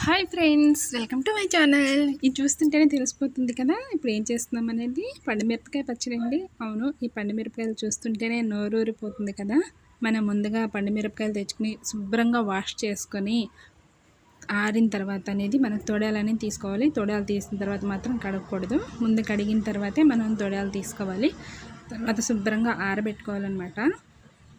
Hi friends, welcome to my channel. ఇది చూస్తుంటేనే తెలిసిపోతుంది కదా ఇప్పుడు ఏం చేస్తున్నాం అనేది. పండుమిరపకాయ పచ్చడి అండి. అవును, ఈ పండుమిరపకాయలు చూస్తుంటేనే నోరూరిపోతుంది కదా. మనం ముందుగా పండుమిరపకాయలు తెచ్చుకుని శుభ్రంగా వాష్ చేసుకొని ఆరిన తర్వాత అనేది మనం తొడాలని తీసుకోవాలి. తొడాలు తీసిన తర్వాత మాత్రం కడగకూడదు. ముందు కడిగిన తర్వాతే మనం తొడాలు తీసుకోవాలి. తర్వాత శుభ్రంగా ఆరబెట్టుకోవాలన్నమాట.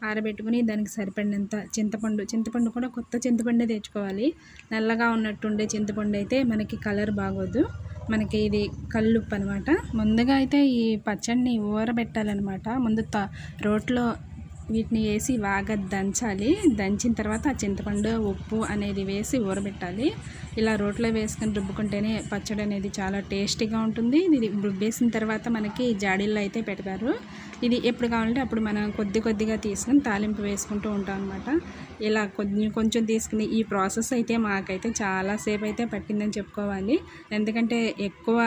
ఆరబెట్టుకుని దానికి సరిపడినంత చింతపండు కూడా కొత్త చింతపండే తెచ్చుకోవాలి. నల్లగా ఉన్నట్టుండే చింతపండు అయితే మనకి కలర్ బాగోదు. మనకి ఇది కల్లుప్పు అనమాట. ముందుగా అయితే ఈ పచ్చడిని ఊరబెట్టాలన్నమాట. ముందు రోట్లో వీటిని వేసి బాగా దంచాలి. దంచిన తర్వాత ఆ చింతపండు ఉప్పు అనేది వేసి ఊరబెట్టాలి. ఇలా రోట్లో వేసుకొని రుబ్బుకుంటేనే పచ్చడి అనేది చాలా టేస్టీగా ఉంటుంది. ఇది రుబ్బేసిన తర్వాత మనకి జాడీల్లో అయితే పెడతారు. ఇది ఎప్పుడు కావాలంటే అప్పుడు మనం కొద్దిగా తీసుకుని తాలింపు వేసుకుంటూ ఉంటాం అనమాట. ఇలా కొంచెం తీసుకుని ఈ ప్రాసెస్ అయితే మాకైతే చాలాసేపు అయితే పట్టిందని చెప్పుకోవాలి. ఎందుకంటే ఎక్కువ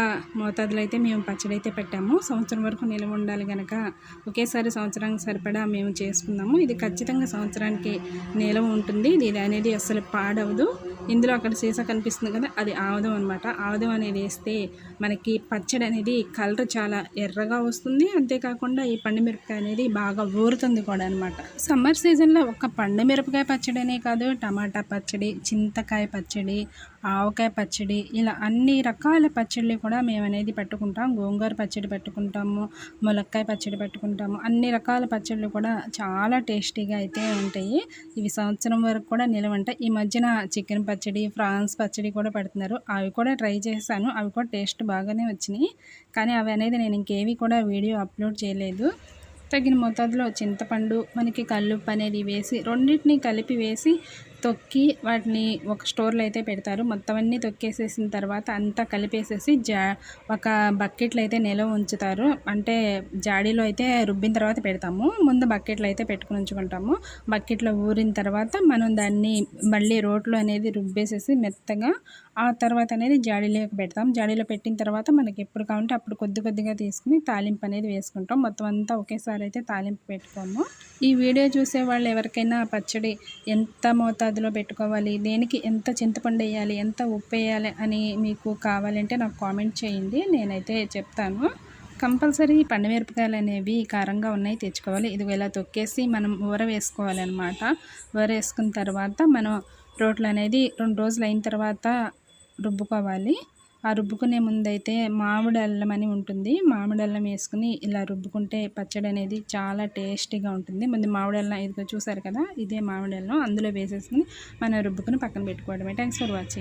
మోతాదులో అయితే మేము పచ్చడి అయితే పెట్టాము. సంవత్సరం వరకు నిల్వ ఉండాలి కనుక ఒకేసారి సంవత్సరానికి సరిపడా మేము చేసుకున్నాము. ఇది ఖచ్చితంగా సంవత్సరానికి నిల్వ ఉంటుంది. ఇది అనేది అసలు పాడవదు. ఇందులో అక్కడ సీసా కనిపిస్తుంది కదా, అది ఆముదం అనమాట. ఆముదం అనేది వేస్తే మనకి పచ్చడి అనేది కలర్ చాలా ఎర్రగా వస్తుంది. అంతేకాకుండా ఈ పండుమిరపకాయ అనేది బాగా ఊరుతుంది కూడా అనమాట. సమ్మర్ సీజన్లో ఒక పండుమిరపకాయ పచ్చడి అనే కాదు, టమాటా పచ్చడి, చింతకాయ పచ్చడి, ఆవకాయ పచ్చడి, ఇలా అన్ని రకాల పచ్చళ్ళు కూడా మేము అనేది పెట్టుకుంటాం. గోంగూర పచ్చడి పెట్టుకుంటాము, ములక్కాయ పచ్చడి పెట్టుకుంటాము. అన్ని రకాల పచ్చళ్ళు కూడా చాలా టేస్టీగా అయితే ఉంటాయి. ఇవి సంవత్సరం వరకు కూడా నిలవ ఉంటాయి. ఈ మధ్యన చికెన్ పచ్చడి, ఫ్రాన్స్ పచ్చడి కూడా పెడుతున్నారు. అవి కూడా ట్రై చేశాను. అవి కూడా టేస్ట్ బాగానే వచ్చినాయి. కానీ అవి అనేది నేను ఇంకేవి కూడా వీడియో అప్లోడ్ చేయలేదు. తగిన మోతాదులో చింతపండు, మనకి కల్లుప్పు అనేది వేసి రెండింటిని కలిపి వేసి తొక్కి వాటిని ఒక స్టోర్లో అయితే పెడతారు. మొత్తం అన్నీ తొక్కేసేసిన తర్వాత అంతా కలిపేసేసి ఒక బకెట్లో అయితే నిల్వ ఉంచుతారు. అంటే జాడీలో అయితే రుబ్బిన తర్వాత పెడతాము. ముందు బకెట్లో అయితే పెట్టుకుని ఉంచుకుంటాము. బకెట్లో ఊరిన తర్వాత మనం దాన్ని మళ్ళీ రోట్లో అనేది రుబ్బేసేసి మెత్తగా ఆ తర్వాత అనేది జాడీలోకి పెడతాం. జాడీలో పెట్టిన తర్వాత మనకి ఎప్పుడు కావాలంటే అప్పుడు కొద్దిగా తీసుకుని తాలింపు అనేది వేసుకుంటాం. మొత్తం అంతా ఒకేసారి అయితే తాలింపు పెట్టుకోము. ఈ వీడియో చూసే వాళ్ళు ఎవరికైనా పచ్చడి ఎంత మోతాదులో పెట్టుకోవాలి, దేనికి ఎంత చింతపండు వేయాలి, ఎంత ఉప్పు వేయాలి అని మీకు కావాలంటే నాకు కామెంట్ చేయండి, నేనైతే చెప్తాను. కంపల్సరీ పండుమిరపకాయలు అనేవి కారంగా ఉన్నాయి తెచ్చుకోవాలి. ఇది ఇలా తొక్కేసి మనం ఊర వేసుకోవాలి అనమాట. ఊర వేసుకున్న తర్వాత మనం రోట్లో అనేది 2 రోజులు అయిన తర్వాత రుబ్బుకోవాలి. ఆ రుబ్బుకునే ముందైతే మామిడి అల్లం అని ఉంటుంది. మామిడి అల్లం వేసుకుని ఇలా రుబ్బుకుంటే పచ్చడి అనేది చాలా టేస్టీగా ఉంటుంది. ముందు మామిడి అల్లం ఇదిగో చూసారు కదా, ఇదే మామిడి అల్లం అందులో వేసేసుకుని మనం రుబ్బుకుని పక్కన పెట్టుకోవడమే. Thanks for watching.